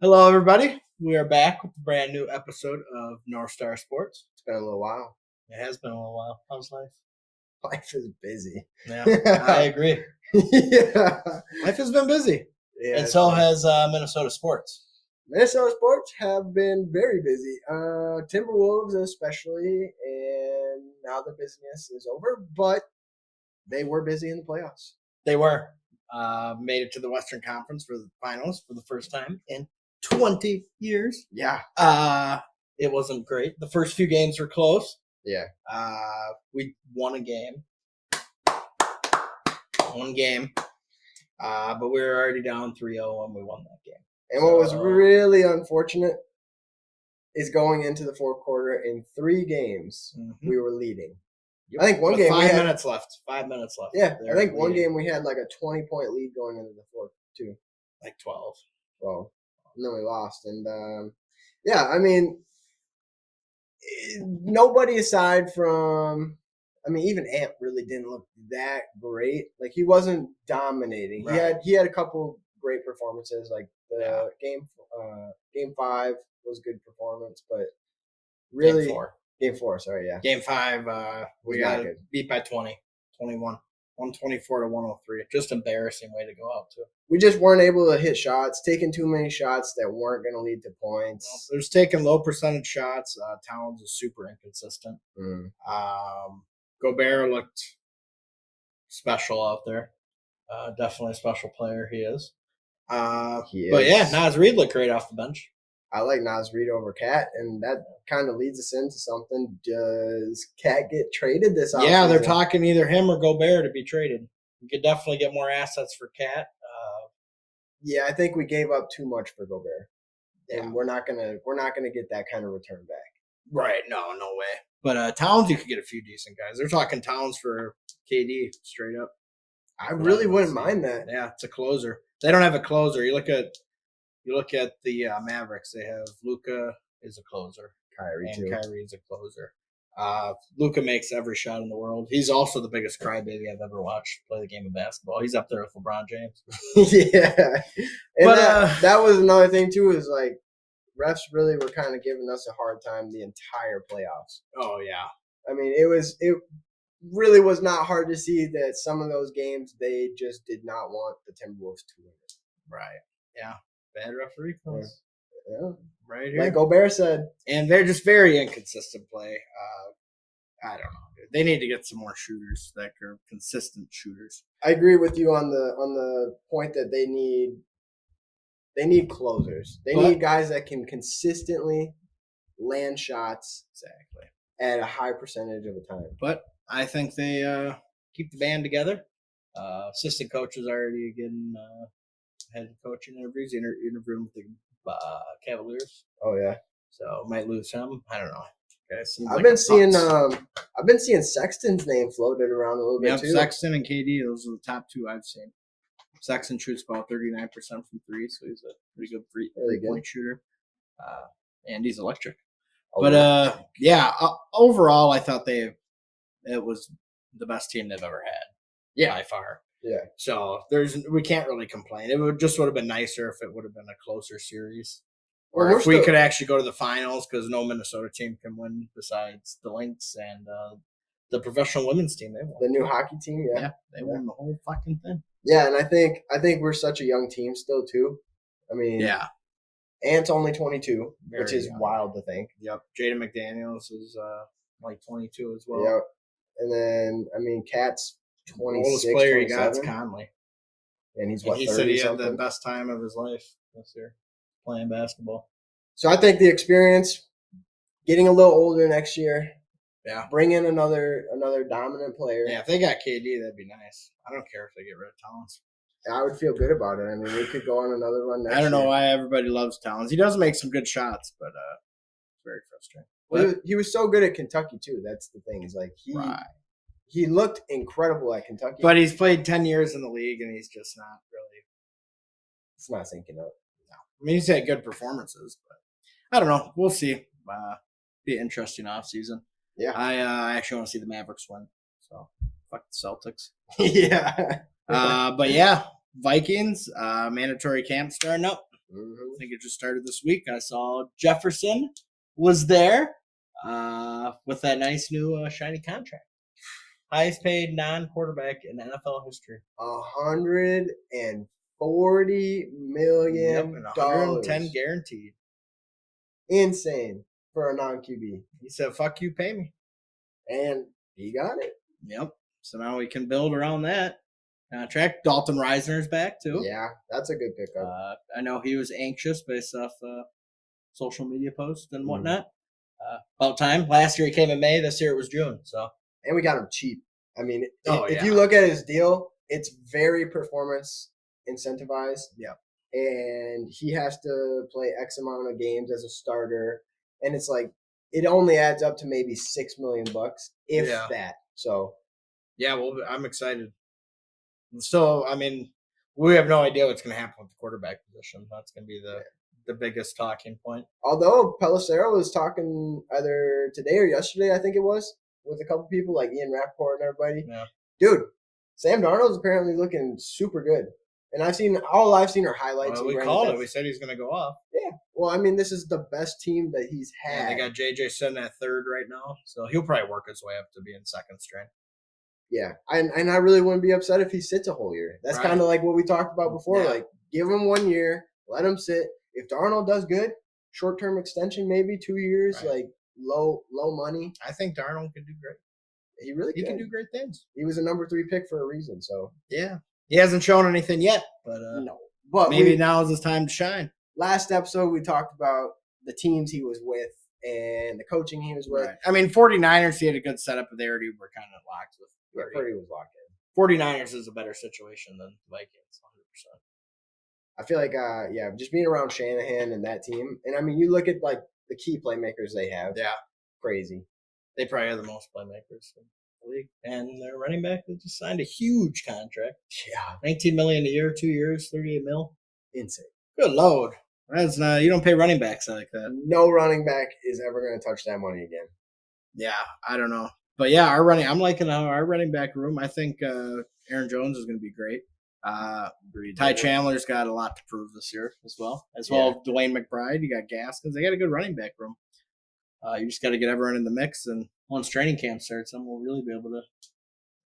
Hello, everybody. We are back with a brand new episode of North Star Sports. It's been a little while. It has been a little while. How's life? Life is busy. Yeah, I agree. Yeah. Life has been busy. Yeah, And so has Minnesota sports. Minnesota sports have been very busy. Timberwolves especially, and now the business is over, but they were busy in the playoffs. They were. Made it to the Western Conference for the finals for the first time in 20 years. Yeah. It wasn't great. The first few games were close. Yeah. We won a game. One game. But we were already down 3-0 when we won that game. And what was really unfortunate is going into the fourth quarter in 3 games, we were leading. Yep. I think one game 5 minutes left. 5 minutes left. Yeah, I think one game we had like a 20-point lead going into the fourth too. Like 12. Well, and then we lost. And yeah, I mean, nobody aside from, even Ant really didn't look that great. Like he wasn't dominating. Right. He had a couple great performances. Like the game 5 was a good performance, but really Game 4, sorry, yeah. Game 5, we got beat by 20, 21, 124 to 103. Just embarrassing way to go out, too. We just weren't able to hit shots, taking too many shots that weren't going to lead to points. Well, there's taking low percentage shots. Towns is super inconsistent. Gobert looked special out there. Definitely a special player, he is. But yeah, Naz Reid looked great off the bench. I like Naz Reid over Cat, and that kind of leads us into something. Does Cat get traded this offseason? Yeah, they're talking either him or Gobert to be traded. We could definitely get more assets for Cat. Yeah, I think we gave up too much for Gobert, and we're not gonna get that kind of return back. Right? No way. But Towns, you could get a few decent guys. They're talking Towns for KD straight up. I really wouldn't mind that. Yeah, it's a closer. They don't have a closer. You look at the Mavericks. They have Luka is a closer. Kyrie is a closer. Luka makes every shot in the world. He's also the biggest crybaby I've ever watched play the game of basketball. He's up there with LeBron James. Yeah. And that was another thing, too, is like refs really were kind of giving us a hard time the entire playoffs. Oh, yeah. I mean, it really was not hard to see that some of those games, they just did not want the Timberwolves to win it. Right. Yeah. Bad referee calls. Yeah. Right here. Like Gobert said. And they're just very inconsistent play. I don't know. They need to get some more shooters that are consistent shooters. I agree with you on the point that they need closers. They need guys that can consistently land shots at a high percentage of the time. But I think they keep the band together. Assistant coaches already getting head coaching interviews, interviewing with the Cavaliers. Oh yeah. So might lose him. I don't know. I've been seeing Sexton's name floated around a little bit too. Sexton and KD, those are the top 2 I've seen. Sexton shoots about 39% from 3, so he's a pretty good three-point shooter. And he's electric. But overall, I thought it was the best team they've ever had. By far. Yeah. So we can't really complain. It would have been nicer if it would have been a closer series. Or if we could actually go to the finals, because no Minnesota team can win besides the Lynx and the professional women's team. They won. The new hockey team, yeah. They won the whole fucking thing. Yeah, and I think we're such a young team still too. I mean, Ant's only 22, which is wild to think. Yep. Jaden McDaniels is like 22 as well. Yep. And then Cat's 26. The oldest player he got is Conley. And he's he said he had the best time of his life this year playing basketball. So I think the experience, getting a little older next year, bring in another dominant player. Yeah, if they got KD, that'd be nice. I don't care if they get rid of Towns. I would feel good about it. I mean, we could go on another run next year. I don't know why everybody loves Towns. He does make some good shots, but it's very frustrating. Well, he was so good at Kentucky too. That's the thing. Is like he looked incredible at Kentucky. But he's played 10 years in the league, and he's just not really. It's not syncing up. No. I mean, he's had good performances, but I don't know. We'll see. Be an interesting offseason. Yeah. I actually want to see the Mavericks win. So, fuck the Celtics. Yeah. But yeah, Vikings, mandatory camp starting up. Mm-hmm. I think it just started this week. I saw Jefferson was there with that nice new shiny contract. Highest paid non-quarterback in NFL history. $140 million. And 110 guaranteed. Insane for a non-QB. He said, "Fuck you, pay me," and he got it. Yep. So now we can build around that contract. Dalton Reisner's back too. Yeah, that's a good pickup. I know he was anxious based off social media posts and whatnot. About time. Last year he came in May. This year it was June. So and we got him cheap. I mean, if yeah. you look at his deal, it's very performance incentivized. Yeah. And he has to play X amount of games as a starter, and it's like it only adds up to maybe $6 million, if that. So, yeah, well, I'm excited. So, I mean, we have no idea what's going to happen with the quarterback position. That's going to be the biggest talking point. Although Pelissero was talking either today or yesterday, I think it was, with a couple people like Ian Rappaport and everybody. Yeah. Dude, Sam Darnold's apparently looking super good. And I've seen her highlights. Well, we called it. We said he's going to go off. Yeah. Well, I mean, this is the best team that he's had. Yeah, they got JJ sitting at third right now, so he'll probably work his way up to being second string. Yeah, and I really wouldn't be upset if he sits a whole year. That's kind of like what we talked about before. Yeah. Like, give him 1 year, let him sit. If Darnold does good, short-term extension, maybe 2 years, like low money. I think Darnold can do great. He can do great things. He was a number 3 pick for a reason. So yeah. He hasn't shown anything yet, but no. But maybe now is his time to shine. Last episode, we talked about the teams he was with and the coaching he was with. Right. I mean, 49ers, he had a good setup, but they already were kind of locked with. Purdy was locked in. 49ers is a better situation than Vikings, 100%. I feel like, just being around Shanahan and that team. And, I mean, you look at, like, the key playmakers they have. Yeah. Crazy. They probably have the most playmakers in the league. And their running back just signed a huge contract. Yeah. $19 million a year, 2 years, $38 million. Insane. Good load. That's not, you don't pay running backs like that. No running back is ever going to touch that money again. Yeah, I don't know. But yeah, I'm liking our running back room. I think Aaron Jones is going to be great. Ty Chandler's got a lot to prove this year as well. As Dwayne McBride, you got Gaskins. They got a good running back room. You just got to get everyone in the mix, and once training camp starts, then we'll really be able to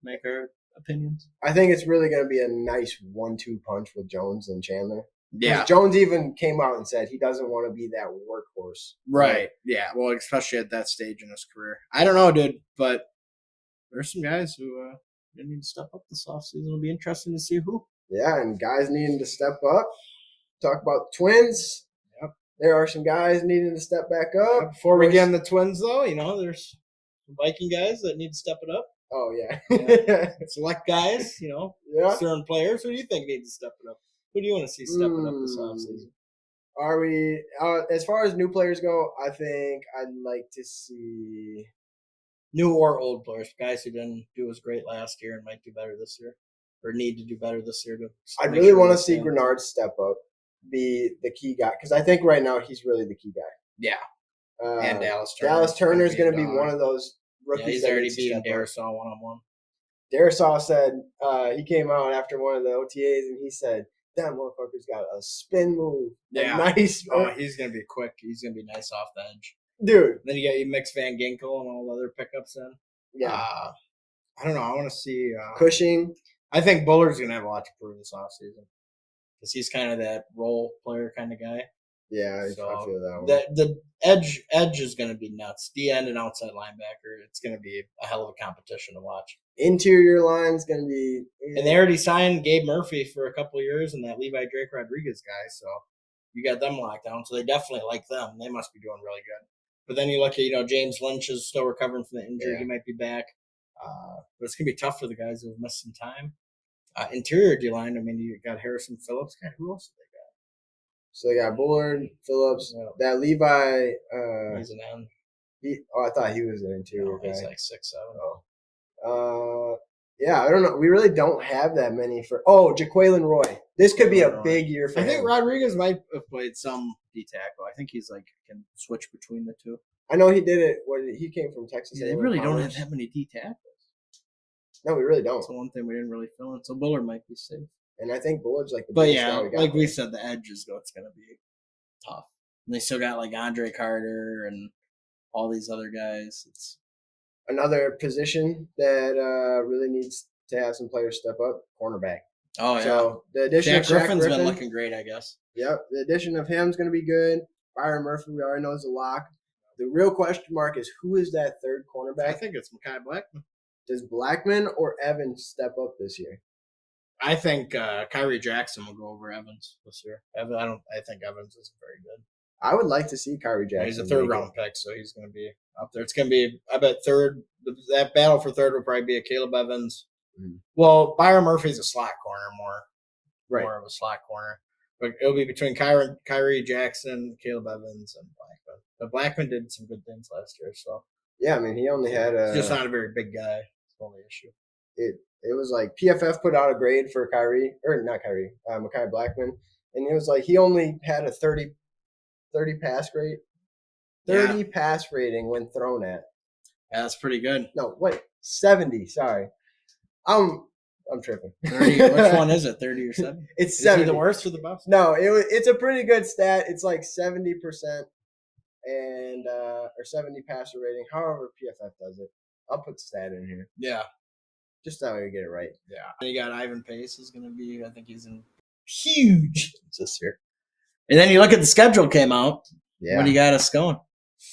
make our opinions. I think it's really going to be a nice 1-2 punch with Jones and Chandler. Yeah. Jones even came out and said he doesn't want to be that workhorse. Right. Yeah. Well, especially at that stage in his career. I don't know, dude, but there's some guys who need to step up this offseason. It'll be interesting to see who. Yeah, and guys needing to step up. Talk about the Twins. Yep. There are some guys needing to step back up. Before we get in the Twins, though, there's some Viking guys that need to step it up. Oh, yeah. Select guys, certain players. Who do you think need to step it up? Who do you want to see stepping up this offseason? Are we, as far as new players go, I think I'd like to see new or old players, guys who didn't do as great last year and might do better this year, or need to do better this year. I really want to see Grenard step up, be the key guy, because I think right now he's really the key guy. Yeah. And Dallas Turner. Dallas Turner is going to be one of those rookies. Yeah, he's already beaten Darisaw one-on-one. Darisaw said he came out after one of the OTAs and he said, that motherfucker's got a spin move. Yeah. Nice. Oh, he's going to be quick. He's going to be nice off the edge. Dude. Then you mix Van Ginkel and all the other pickups in. Yeah. I don't know. I want to see Cushing. I think Buller's going to have a lot to prove this offseason. Because he's kind of that role player kind of guy. Yeah, so I feel that one. The edge is going to be nuts. The end and outside linebacker, it's going to be a hell of a competition to watch. Interior line's going to be... And they already signed Gabe Murphy for a couple of years and that Levi Drake Rodriguez guy, so you got them locked down. So they definitely like them. They must be doing really good. But then you look at, James Lynch is still recovering from the injury. Yeah. He might be back. But it's going to be tough for the guys who have missed some time. Interior D-line, I mean, you got Harrison Phillips. God, who else did they got? So they got Bullard, Phillips, that Levi. He's an end. I thought he was an interior guy. He's like 6'7". Yeah, I don't know. We really don't have that many for. Oh, Jaquelin Roy. This could be a big year for him. I think Rodriguez might have played some D tackle. I think he's can switch between the two. I know he did it when he came from Texas. Yeah, they really don't have that many D tackles. No, we really don't. That's the one thing we didn't really fill in. So Bullard might be safe. And I think Bullard's like the But biggest yeah, guy we got like we there. said, the edge is what's going to be tough. And they still got like Andre Carter and all these other guys. It's Another position that really needs to have some players step up, cornerback. oh yeah. So the addition of Shaq Griffin's Griffin, been looking great, I guess. Yep, the addition of him is going to be good. Byron Murphy, we already know is a lock. The real question mark is who is that third cornerback? I think it's Mekhi Blackman. Does Blackman or Evans step up this year? I think Kyrie Jackson will go over Evans this year. I think Evans is very good. I would like to see Kyrie Jackson. He's a third-round pick, so he's going to be up there. It's going to be, I bet, third. That battle for third will probably be a Caleb Evans. Mm-hmm. Well, Byron Murphy's a slot corner more of a slot corner. But it'll be between Kyrie Jackson, Caleb Evans, and Blackman. But Blackman did some good things last year, so. Yeah, I mean, he only had He's just not a very big guy. That's the only issue. It was like PFF put out a grade for Mekhi Blackman, and it was like he only had a 30 pass rate, 30 pass rating when thrown at. Yeah, that's pretty good. No, wait, 70. Sorry, I'm tripping. 30. Which one is it? 30 or 70? It's 70. Is he the worst for the Buffs? No, it's a pretty good stat. It's like 70% and or 70 passer rating. However, PFF does it. I'll put the stat in here. Yeah. Just that way we get it right. Yeah. And you got Ivan Pace is going to be, I think he's in huge this year. And then you look at the schedule came out. Yeah. What do you got us going?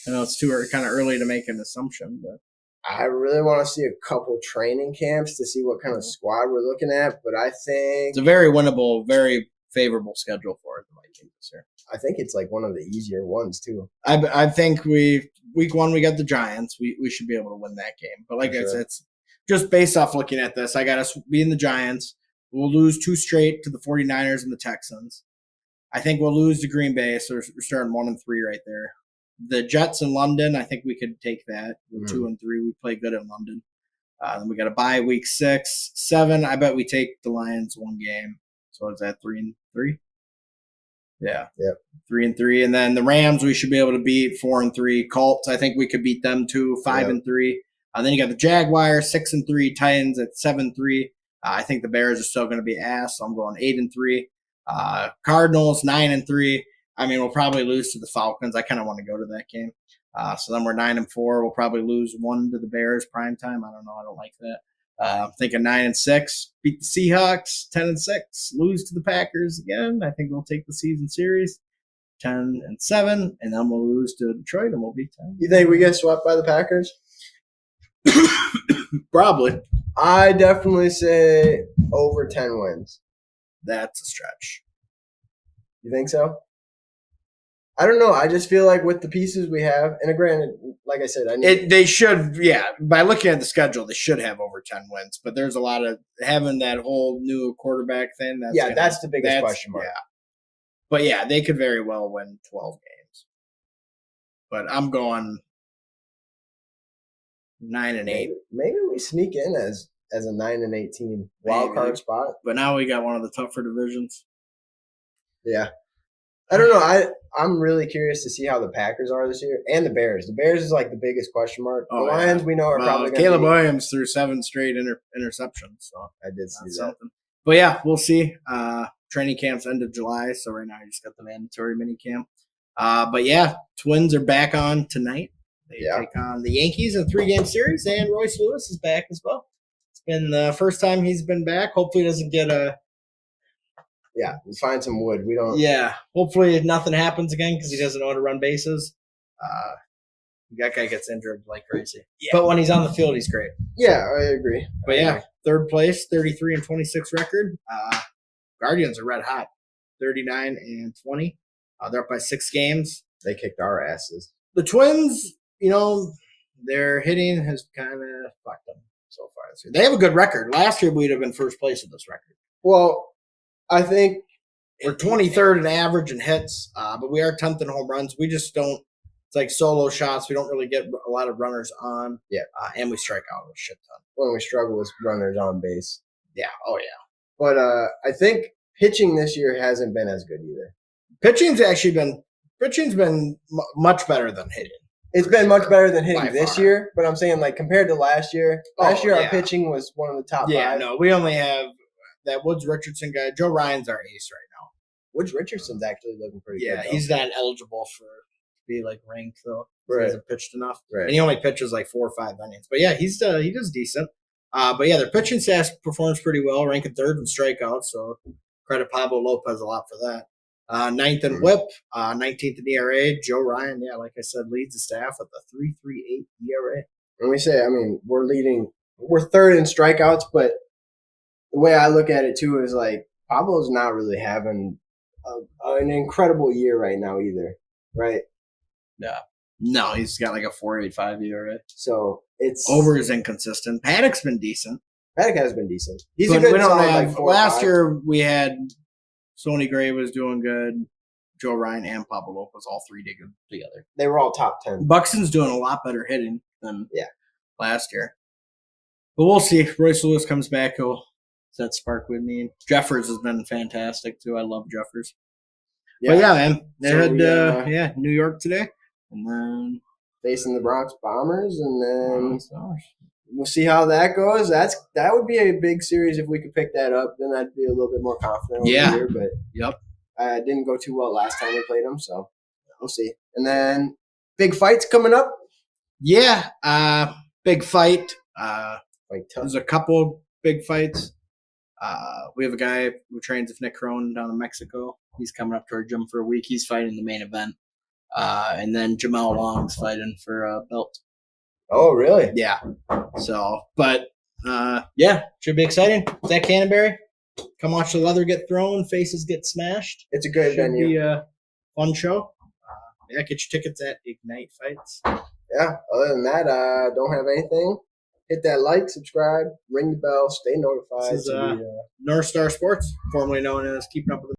I know it's kind of early to make an assumption, but. I really want to see a couple training camps to see what kind of squad we're looking at, but I think. It's a very winnable, very favorable schedule for the Vikings this year. I think it's like one of the easier ones, too. I think week one, we got the Giants. We should be able to win that game. But like I said, it's just based off looking at this, I got us being the Giants. We'll lose 2 straight to the 49ers and the Texans. I think we'll lose to Green Bay, so we're starting 1-3 right there. The Jets in London, I think we could take that. 2-3, we play good in London. Then we got a bye week 6, 7. I bet we take the Lions one game. So is that 3-3? Yeah. Yep. 3-3, and then the Rams we should be able to beat 4-3. Colts, I think we could beat them too. 5-3. Then you got the Jaguars 6-3, Titans at 7-3. I think the Bears are still going to be ass, so I'm going 8-3. Cardinals 9-3. I mean, we'll probably lose to the Falcons. I kind of want to go to that game. So then we're 9-4. We'll probably lose 1 to the Bears prime time. I don't know. I don't like that. I'm thinking 9-6. Beat the Seahawks 10-6. Lose to the Packers again. I think we'll take the season series 10-7, and then we'll lose to Detroit and we'll beat 10. You think we get swept by the Packers? Probably. I definitely say over 10 wins. That's a stretch. You think so? I don't know. I just feel like with the pieces we have, and granted, like I said, they should, by looking at the schedule, they should have over 10 wins. But there's a lot of having that whole new quarterback thing. That's the biggest question mark. Yeah. But they could very well win 12 games. But I'm going 9-8. Maybe we sneak in as a 9-8 team, wild card spot. But now we got one of the tougher divisions. Yeah. I don't know. I'm really curious to see how the Packers are this year and the Bears. The Bears is like the biggest question mark. The Lions we know are probably going to Caleb Williams threw 7 straight interceptions. So I did see that. Something. But we'll see. Training camp's end of July, so right now you just got the mandatory mini camp. But Twins are back on tonight. They take on the Yankees in a 3-game series, and Royce Lewis is back as well. It's been the first time he's been back. Hopefully he doesn't get a we find some wood. We don't. Yeah, hopefully nothing happens again because he doesn't know how to run bases. That guy gets injured like crazy. Yeah. But when he's on the field, he's great. Yeah, I agree. But third place, 33-26 record. Guardians are red hot, 39-20. They're up by 6 games. They kicked our asses. The Twins, their hitting has kind of fucked them so far this year. They have a good record. Last year we'd have been first place with this record. Well, I think we're 23rd in average in hits, but we are 10th in home runs. We just don't. It's like solo shots. We don't really get a lot of runners on. Yeah, and we strike out a shit ton. When we struggle with runners on base. Yeah. Oh yeah. But I think pitching this year hasn't been as good either. Pitching's been much better than hitting. It's been much better than hitting this year, but I'm saying like compared to last year. Last year our pitching was one of the top 5. Yeah, no, we only have. that Woods Richardson guy. Joe Ryan's our ace right now. Woods Richardson's actually looking pretty good. Yeah, he's not eligible for be like ranked though. He hasn't pitched enough, and he only pitches like 4 or 5 innings. But yeah, he does decent. But yeah, their pitching staff performs pretty well, ranking 3rd in strikeouts. So credit Pablo Lopez a lot for that. 9th in WHIP, 19th in ERA. Joe Ryan, yeah, like I said, leads the staff with a 3.38 ERA. And we say, I mean, we're 3rd in strikeouts, but the way I look at it too is like Pablo's not really having an incredible year right now either, right? No, he's got like a 4.85 ERA. So it's over is inconsistent. Paddock's been decent. Paddock has been decent. He's but a good. We don't solid, have, like 4 last year we had Sonny Gray was doing good. Joe Ryan and Pablo Lopez, all 3 did good together. They were all top 10. Buxton's doing a lot better hitting than last year. But we'll see. If Royce Lewis comes back, he'll that spark we need. Jeffers has been fantastic too. I love Jeffers. Yeah. But yeah, man. They had New York today. And then facing the Bronx Bombers, and then we'll see how that goes. That would be a big series if we could pick that up. Then I'd be a little bit more confident over here. But I didn't go too well last time we played them, so we'll see. And then big fights coming up. Yeah, big fight. There's a couple big fights. We have a guy who trains with Nick Crone down in Mexico. He's coming up to our gym for a week. He's fighting the main event. And then Jamal Long's fighting for a belt. Oh, really? Yeah. So, but should be exciting. Zach Canterbury, come watch the leather get thrown, faces get smashed. It's a great venue. Should be a fun show. Get your tickets at Ignite Fights. Yeah. Other than that, don't have anything. Hit that like, subscribe, ring the bell, stay notified. This is North Star Sports, formerly known as Keeping Up with the